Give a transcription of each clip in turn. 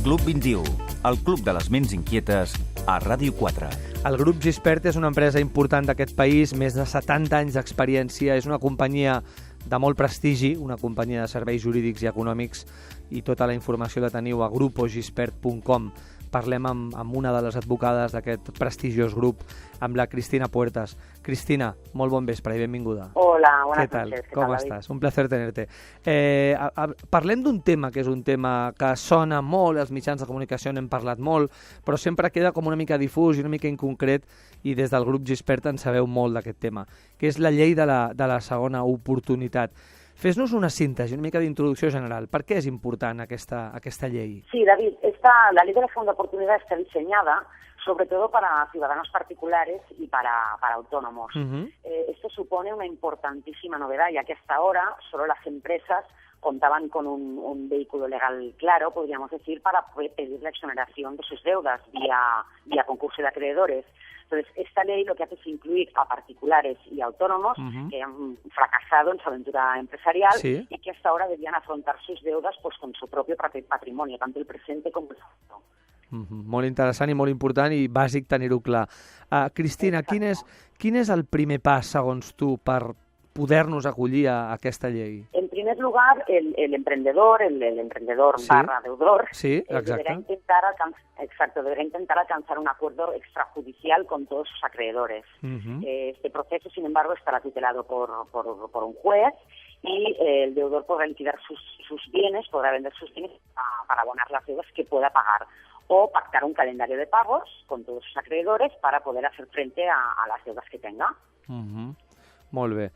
Club 21, el club de les ments inquietes a Ràdio 4. El Grup Gispert és una empresa important d'aquest país, més de 70 anys d'experiència, és una companyia de molt prestigi, una companyia de serveis jurídics i econòmics, i tota la informació la teniu a grupogispert.com. Parlem amb una de les advocades d'aquest prestigiós grup, amb la Cristina Puertas. Cristina, molt bon vespre i benvinguda. Hola, buenas noches. noches. Com estàs? Un placer tenerte. Parlem d'un tema que és un tema que sona molt, els mitjans de comunicació n'hem parlat molt, però sempre queda com una mica difús i una mica inconcret, i des del grup Gispert en sabeu molt d'aquest tema, que és la llei de la segona oportunitat. Fes-nos una síntesi, una mica d'introducció general. Per què és important aquesta llei? Sí, David, la ley de la segunda oportunidad está diseñada sobre todo para ciudadanos particulares y para autónomos. Esto supone una importantísima novedad, ya que hasta ahora solo las empresas contaban con un vehículo legal claro, podríamos decir, para pedir la exoneración de sus deudas vía concurso de acreedores. Entonces, esta ley lo que hace es incluir a particulares y autónomos que han fracasado en su aventura empresarial y que hasta ahora debían afrontar sus deudas pues con su propio patrimonio, tanto el presente com el futuro. Molt interessant i molt important i bàsic tenir-ho clar. Cristina, quin és el primer pas, segons tu, per poder-nos acollir a aquesta llei? En primer lugar, el emprendedor barra deudor, deberá intentar alcanzar un acuerdo extrajudicial con todos sus acreedores. Este proceso, sin embargo, estará tutelado por un juez y el deudor podrá liquidar sus bienes, podrá vender sus bienes para abonar las deudas que pueda pagar, o pactar un calendario de pagos con todos sus acreedores para poder hacer frente a las deudas que tenga. Molt bé.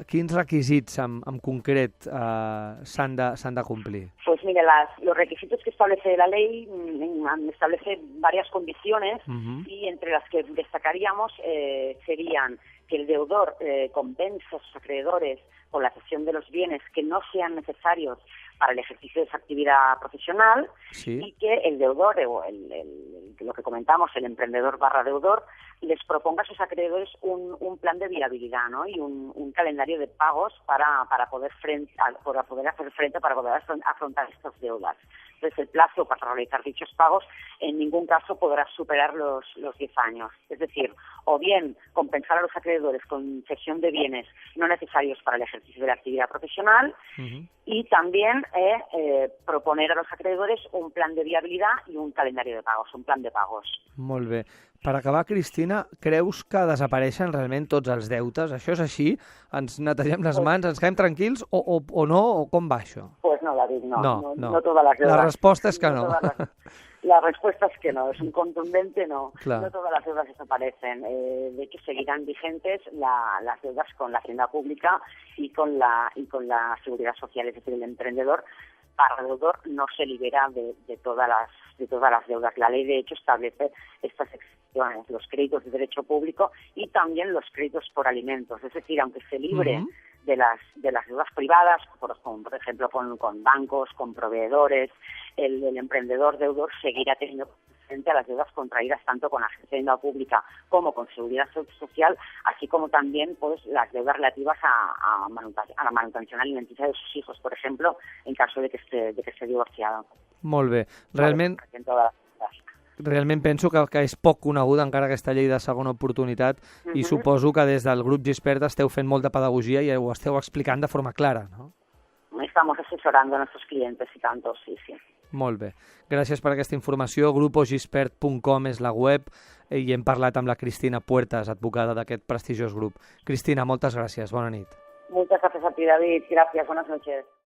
Quins requisits en concret s'han de cumplir? Pues mire, los requisitos que establece la ley establece varias condiciones y entre las que destacaríamos serían que el deudor compense a sus acreedores con la cesión de los bienes que no sean necesarios para el ejercicio de esa actividad profesional y que el deudor, o lo que comentamos, el emprendedor barra deudor, les proponga a sus acreedores un plan de viabilidad, ¿no? Y un calendario de pagos para poder hacer frente, para poder afrontar estas deudas. Entonces, el plazo para realizar dichos pagos en ningún caso podrá superar los 10 años. Es decir, o bien compensar a los acreedores con cesión de bienes no necesarios para el ejercicio de la actividad profesional y también proponer a los acreedores un plan de viabilidad i un calendari de pagos, un plan de pagos. Molt bé. Per acabar, Cristina, creus que desapareixen realment tots els deutes? Això és així? Ens netegem les mans, ens quedem tranquils o no? O com va això? Pues no, David, no. No todas las deudas. La resposta és que no. La respuesta es que no, es un contundente no. Claro. No todas las deudas desaparecen. De hecho, seguirán vigentes las deudas con la hacienda pública y con la seguridad social. Es decir, el emprendedor para deudor no se libera de todas las deudas. La ley, de hecho, establece estas excepciones, los créditos de derecho público y también los créditos por alimentos. Es decir, aunque se libre de las deudas privadas, por ejemplo, con bancos, con proveedores, el emprendedor deudor seguirá teniendo frente a las deudas contraídas tanto con la hacienda pública como con seguridad social, así como también pues las deudas relativas a la manutención alimenticia de sus hijos, por ejemplo, en caso de que esté divorciado. Molt bé. Realment penso que és poc coneguda encara aquesta llei de segona oportunitat i suposo que des del grup Gispert esteu fent molta pedagogia i ho esteu explicant de forma clara, no? Estamos asesorando a nuestros clientes y tanto, sí. Molt bé. Gràcies per aquesta informació. grupogispert.com és la web i hem parlat amb la Cristina Puertas, advocada d'aquest prestigiós grup. Cristina, moltes gràcies. Bona nit. Muchas gracias a ti, David. Gracias. Buenas noches.